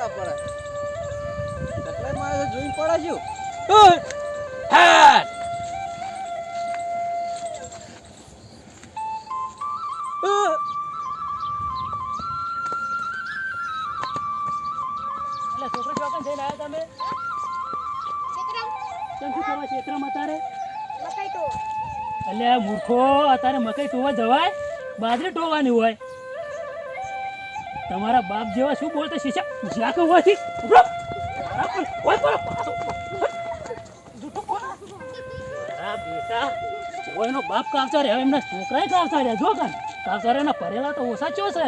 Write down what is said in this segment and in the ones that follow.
પડે એટલે મારે જોઈને પડે છું હેડ એટલે છોકરો ચોકન જઈને આવ્યા તમે કેમ શું કરવા ક્ષેત્રમાં અત્યારે એટલે મૂર્ખો અત્યારે મકઈ ટોવા જવાય બાજરી ટોવાની હોય તમારા બાપ જેવા શું બોલતા શીશા જાકો હોવાથી બેટા જેવો એનો બાપ કાવતા રહે એમના છોકરાએ કાવતા રહ્યા જો કાન કાવતા રહ્યા એના ભરેલા તો ઓછા ચો છે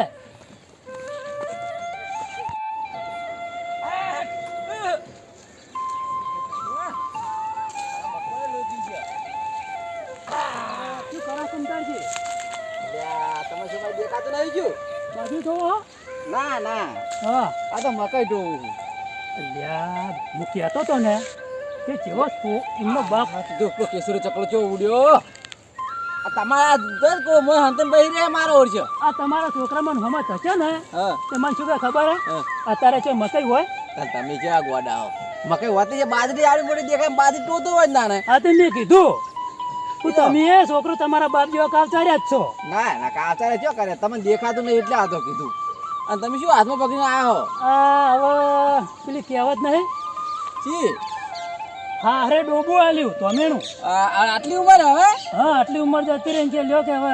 દેખાતું નહીં ગયું બાજુ તો ના ના હા આ તો મકઈ ડોવું અલ્યા હું કહેતો તો ને કે જેવો એમનો બાપ દુઃખ કેસરી ચકલો ચો ઉડ્યો આ તમારા દર કો મો હંતન બહી રે મારો ઓર છે આ તમારા છોકરામાં હમત હશે ને હા તે મને શું ખબર હે અત્યારે છે મકઈ હોય તમે ક્યાં ગોડા હો મકઈ હોતી છે બાજરી આવી મોટી દેખાય બાજરી ટોતો હોય ના ને હા તે મેં કીધું તું તમે એ છોકરો તમારા બાપ જેવા કાવચાર્યા જ છો ના ના કાચારે શું કરે તમને દેખાતું નહીં એટલે આ તો કીધું અને તમે શું હાથમાં પકડીને આયા હો આ હવે પેલી કહેવત નહીં છી હા અરે ડોબો આલ્યું તમેનું આટલી ઉંમર હવે હા આટલી ઉંમર જતી રહી છે લ્યો કે હવે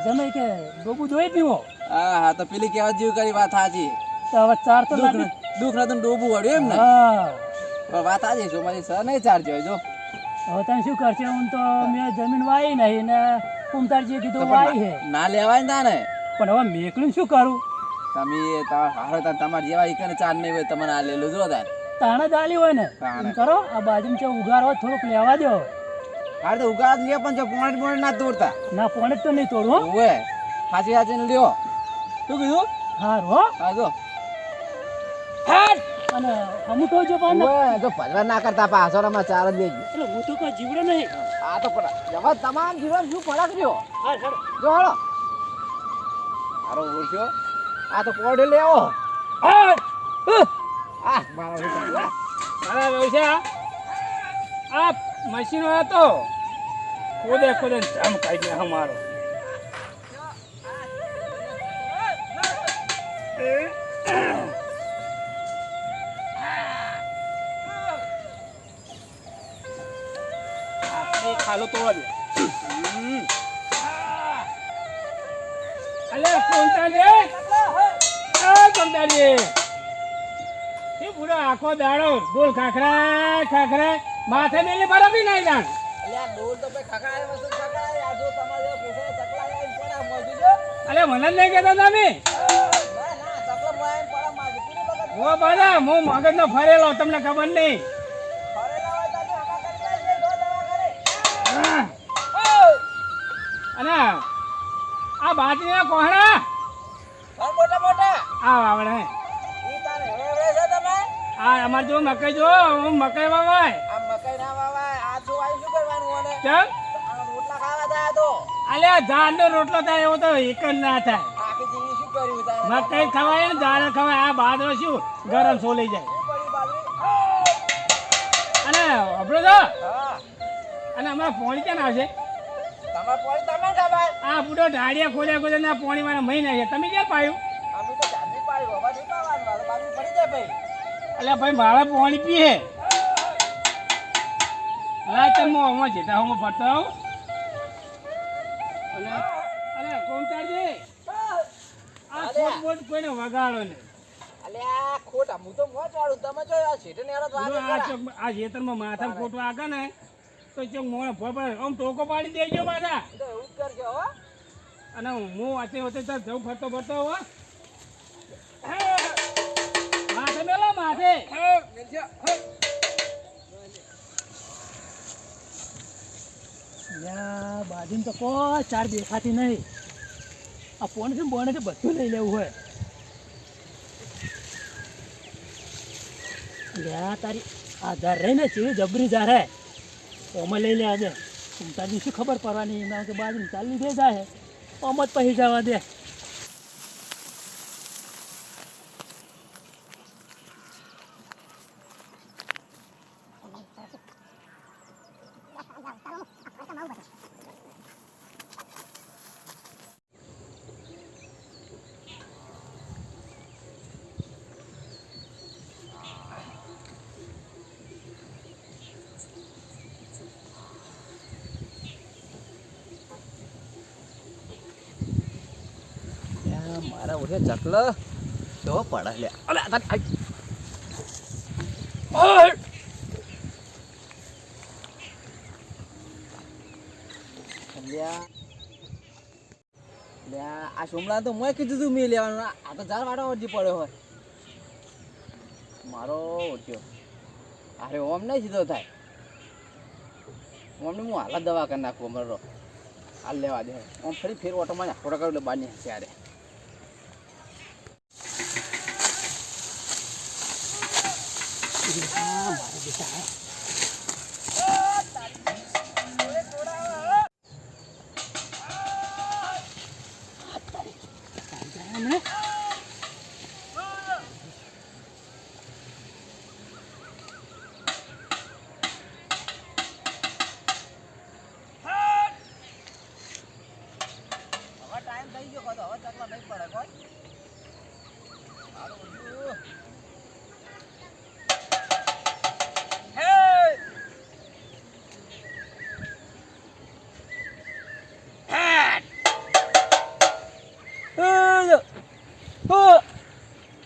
જમે કે ડોબું જોઈ પીવો હા હા તો પેલી કહેવત જેવી કરી વાત સાચી તો હવે ચાર તો લાગે દુઃખ ના તો ડોબું વળ્યું એમ ને હા પણ વાત સાચી છો મારી સર નહીં ચાર જોઈ જો હવે તમે શું કરશે હું તો મેં જમીન વાઈ નહીં ને કુમતારજીએ કીધું વાઈ હે ના લેવાય ના ને પણ હવે મેકલું શું કરું તમે હારો તમારે જેવા ઈકને ચાર નહીં હોય તમને આ લેલું જો તાર તાણે જ આલી હોય ને એમ કરો આ બાજુમાં છે ઉગાર હોય થોડુંક લેવા દો હારે તો ઉગાડ લે પણ જો પોણી ના તોડતા ના પોણે તો નહીં તોડવું ઓવે હાચી હાચી લ્યો શું કીધું હારું હો હા જો અને અમુક જો પાન ઓવે જો ભજવા ના કરતા પાછળમાં ચાર જ લેજો એટલે હું તો કોઈ જીવડો નહીં આ તો પડા જવા તમામ જીવન શું પડાક રહ્યો હા સર જો હળો હારો ઓળખ્યો આ તો પોડે લેવો હા આ મારા મારા વ્યવસાય આ મશીનો હતો ખોદે ખોદે જામ કાઢી અમારો ખાલો તોડવા દે અલે કોંતાજી એ પૂરો આખો દાડો ડોલ ખાખરા ખાખરા માથે મેલે બરાબર નહીં જાણ અલ્યા ડોલ તો ભાઈ ખખડાય વસ્તુ ખખડાય આ જો તમારે કેસે ચકલા આવીને પડા મોજુજો અલે મને જ નહીં કહેતા તમે ના ચકલા મોય પડા માજુ પીને બગડ ઓ બાદા હું મગજનો ફરેલો તમને ખબર નહીં ફરેલા હોય તો હકા કરી જાય દો દવા કરે અને આ બાજરીના કોહણા હા મોટા મોટા આ વાવડે ઈ તારે હેવડે છે તમે આ અમાર જો મકઈ જો હું મકઈ વાવાય આ મકઈ ના વાવાય આ જો આઈ શું કરવાનું ઓને કેમ આ રોટલા ખાવા જાય તો અલ્યા ઝાડનો રોટલો થાય એવો તો એક જ ના થાય આખી જીવી શું કર્યું તારે મકઈ ખવાય ને ઝાડ ખવાય આ બાજરો શું ગરમ સોલી જાય શું પડી બાજરી અને અબળો તો હા અને અમારા પોણી ક્યાં આવશે તમાર પોઈ તમે ખબર આ બુડો ઢાળિયા ખોલ્યા ખોલ્યા ના પોણી મારા મહિના છે તમે ક્યાં પાયું અમે તો જાનવી પાડ્યો હવે શું કરવાનું મારે બાજરી પડી જાય ભાઈ અલ્યા ભાઈ મારા પોણી પીએ હા તમે આમાં જેતા હું ફરતો આવું અરે કોમતારજી આ કોટ બોટ કોઈને વગાડો ને અલ્યા ખોટા હું તો મોજ વાળું તમે જો આ છેટે નેરો તો જો આ ચોક આ ખેતરમાં માથા ખોટવા આગળ ને તો ચોક મોણે ફોપડે આમ ટોકો પાડી દેજો પાછા તો એવું જ કરજો હો અને હું વાતે વાતે તાર જવું ફરતો ફરતો હો માથે મેલો માથે બાજુમાં તો કોઈ ચાર દેખાતી નહીં આ પોણે છે બોને તો બધું લઈ લેવું હોય લ્યા તારી આ ધાર રહીને ચીવી જબરી ધાર હે ઓમાં લઈ લે આજે તારી શું ખબર પડવાની એના કે બાજુ ચાલી દે જાય ઓમ જ પછી જવા દે ઉઠે ચકલ તો પડે લે અલે આ આઈ લ્યા લ્યા આ સોમલા તો મોય કીધું તું મેં લેવાનું આ તો જાર વાડો વળજી પડ્યો હોય મારો ઓટ્યો અરે ઓમ નહીં સીધો થાય ઓમને હું હાલત દવા કરી નાખું અમારો હાલ લેવા દે ઓમ ફરી ફેર ઓટોમાં ફોટો કાઢી બાની ત્યારે મારા બેટા હે ટાઈમ થઈ ગયો તો હવે ચકલા નહીં પડે કોઈ સારું ઉઠ્યું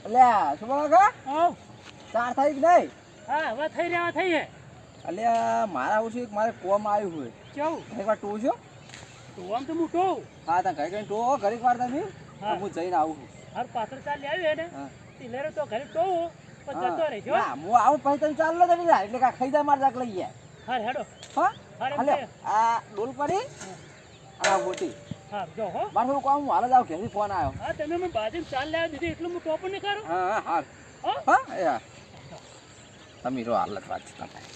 અલ્યા શું બોલો કા આવ 4 તારીખ નહીં હા હવે થઈ રહ્યા થઈ હે અલ્યા મારા ઓછી મારે કોમ આવ્યું હોય કેવું એક વાર ટો છો તું આમ તો મોટો હા તા ઘરે ટો ઘરે વાર તમે હા. હું જઈને આવું છું હર પાછળ ચાલી આવી હે ને હા. ઈ લેરો તો ઘરે તો પણ જતો રહે જો ના હું આવું પછી તમે ચાલો તમે જા એટલે કા ખાઈ જાય માર જાક લઈ ગયા હા હેડો હા અરે હાલે બે. આ ડોલ પડી આ મોટી હા જો હો મારે થોડું કામ હાલ જાવ ઘેરથી ફોન આવ્યો હા તમે મને બાજુ ચાલ લાવી દીધી એટલું હું ટોપ નહીં કરું હા હા હાલ હા હા યા તમે રો હાલત વાત છે તમારી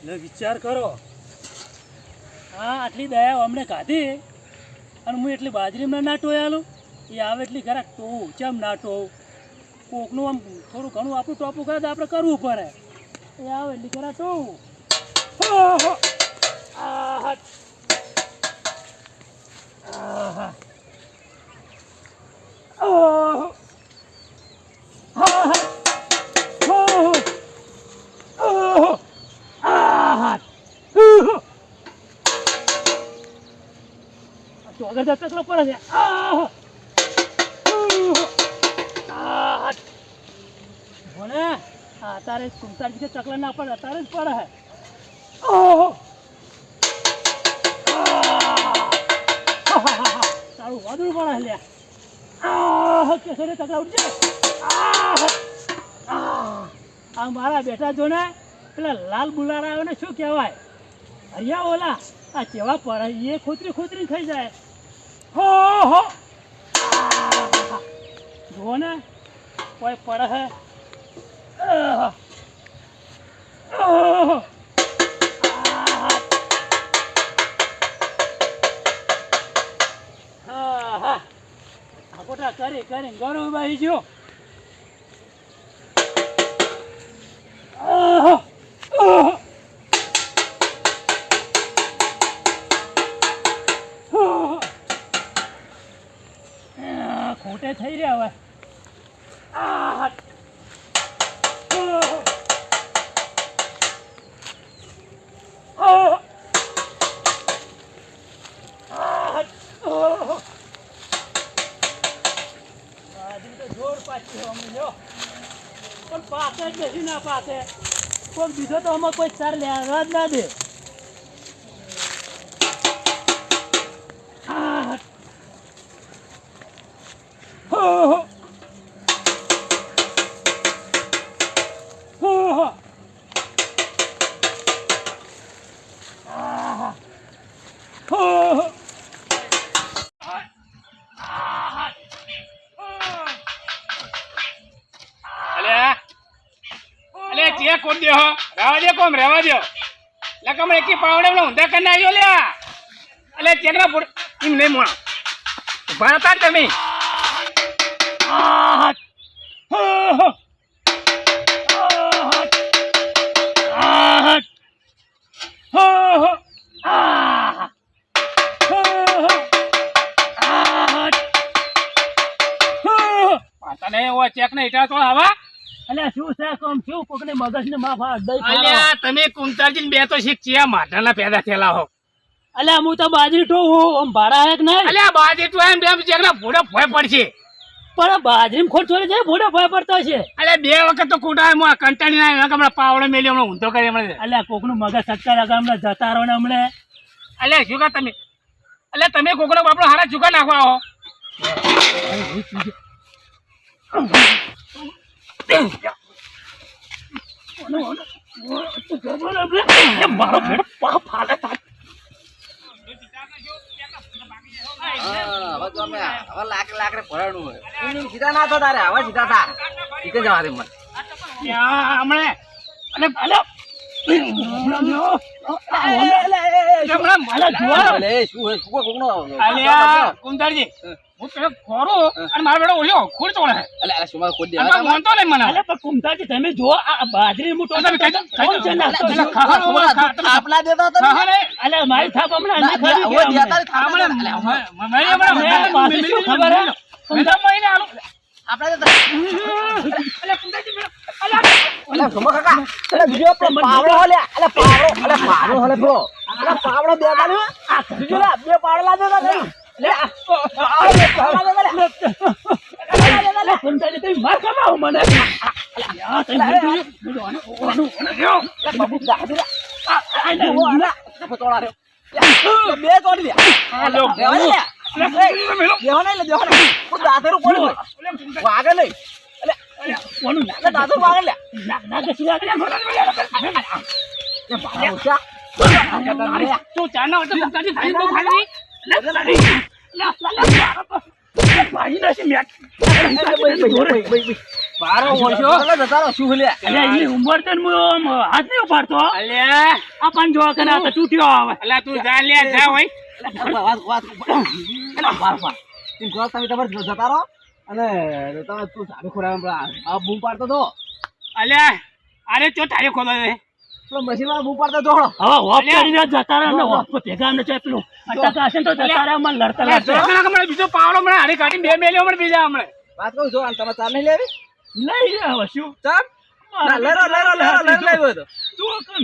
ને વિચાર કરો હા આટલી દયા અમને કાઢી અને હું એટલી બાજરીમાં ના ટોયાલું એ આવે એટલી ઘરાક ટોવું ચમ ના ટોવું કોકનું આમ થોડું ઘણું આપણું ટોપું કરે તો આપણે કરવું પડે એ આવે એટલી ઘરા ટોવું આહા આહા ઓહો આહા ઓહો ઓહો આહા ઓહો તો અગર જતો ચકલો પડે છે આહા ઓહો આહા ભણે આ તારે સુમતાજી કે ચકલા ના પડે તારે જ પડે હે ઓહો તારું વાદળું પડે લે આહા કેસરે ચકલા ઉઠજે આ મારા બેટા જો ને પેલા લાલ બુલારા આવે ને શું કહેવાય હરિયા ઓલા આ કેવા પડે એ ખોતરી ખોતરી ખાઈ જાય હો હો જુઓ ને કોઈ પડે હે આકોટા કરી કરીને ગરમ બાઈ ગયો ખોટે થઈ રહ્યા હવે જોર પાછી અમને જો પણ પાકે જ નથી ના પાકે કોઈ બીજો તો આમાં કોઈ સાર લેવા જ ના દે જે કોમ દે હો રહેવા દે કોમ રહેવા દો એટલે કમ એકી પાવડે ઊંધા કરીને આવ્યો લ્યા એટલે ચેકના એમ નહીં મોણા ઉભા હતા તમે તને એવો ચેક ને ઈટા તો આવા અલ્યા શું છે કોમ શું કોકને મગજને માફા દઈ અલ્યા તમે કુંતારજી બે તો શીખ ચિયા માટાના પેદા થયેલા હો અલ્યા હું તો બાજરી ઠોઉં આમ ભાડા આવે કે નહીં અલ્યા બાજી તું એમ બેમ ચેકના ભૂડો ભય પડશે પણ બાજરી ખોટ છોડી જાય ભૂડો ભય પડતો છે અલ્યા 2 વખત તો કૂટા હું કંટાળી ના આવ્યો હમણાં પાવડો મેલી હમણાં ઊંધો કરી હમણાં અલ્યા કોકનું મગજ સક્કા લગા હમણાં જતા રહો ને હમણે અલ્યા શું કા તમે અલ્યા તમે કોકનો બાપડો હારા ચૂકા નાખવા આવો મારો ભેડો પગ ફાટે તાર. હવે તો અમે હવે લાખ રે ભરાણું હોય એમ સીધા ના થા તારે હવે સીધા થા ઈતે જવા દે મને હમણે અને અલે શું હોય શું કોકનો અલ્યા કુંતારજી હું પેલો ખોરો અને મારો બેડો ઓલ્યો ખોડ તોડે અલે અલે સુમાર કોઈ દે અને મોનતો નહીં મને અલ્યા પણ કુમતાજી તમે જો આ બાજરી હું તમે કઈ કોણ છે નાખતો છે? આપલા દેતા હતા અલ્યા મારી થાપ હમણાં અંદર ખાધી હવે ગયા દેતા હમણાં. ખામણે શું ખબર હે? આપલા દેતા અલે સુમા કાકા અલે બીજો પાવડો હલ્યા અલે પાવડો હલે બ્રો અલે પાવડો દેતા ને બીજો લા બે પાવડો લા દેતા ને અલ્યા કુમતાજી તમે માર કમાવો મને યા તમે બે તોડી લે દાદરું પડ્યું વાગે નહીં કોનું દાદરું વાગે લે તું ચાના વચ્ચે કુંતારજી થાળી બહુ ખાલી હાથ નહીં ઉપાડતો અલ્યા આ પણ જો કે ના તો તૂટ્યો આવે અલ્યા તું જા લે જા હોય જતા રહો અને તમે તું સારું ખોરાક બૂમ પાડતો તો અલ્યા અરે ચો તારી ખોલો છે મશીન વાળા બૂમ પાડતો તો હવે હોપ કરીને જતા રહે ને હોપ ભેગા ને પેલું અટકા હશે ને તો જતા રહે મને લડતા લડતા બીજો પાવડો મને હારી કાઢીને 2 મેલ્યો મને બીજા હમણાં વાત કહું છું અને તમે ચાર નહીં લેવી લઈ રે હવે શું ચાર લેરો તો તું કોણ?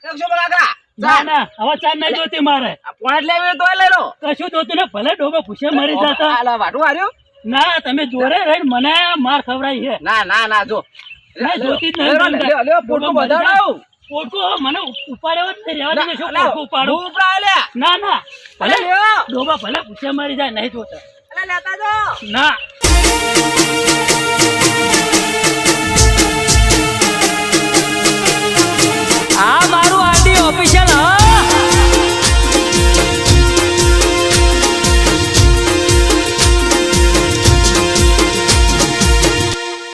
100 બરાકા ના ના હવે ચાર નહીં જોતી મારે પોઈન્ટ લેવી તો લેરો કશું જોતું ને ભલે ડોબો પૂછે મરી જતા આલા વાટું હાર્યું ના તમે જોડે રહીને મને માર ખવડાવી છે ના જો ના જોતી જ લેરો નહીં લે પોટો બધાડાવ પોટો મને ઉપાડ્યો જ નહીં રહેવા દે શું પોટો ઉપાડું ઉપરા લે ના ના ભલે લ્યો ડોબા ભલે પૂછે મરી જાય નહીં જોતા અલે લેતા જો ના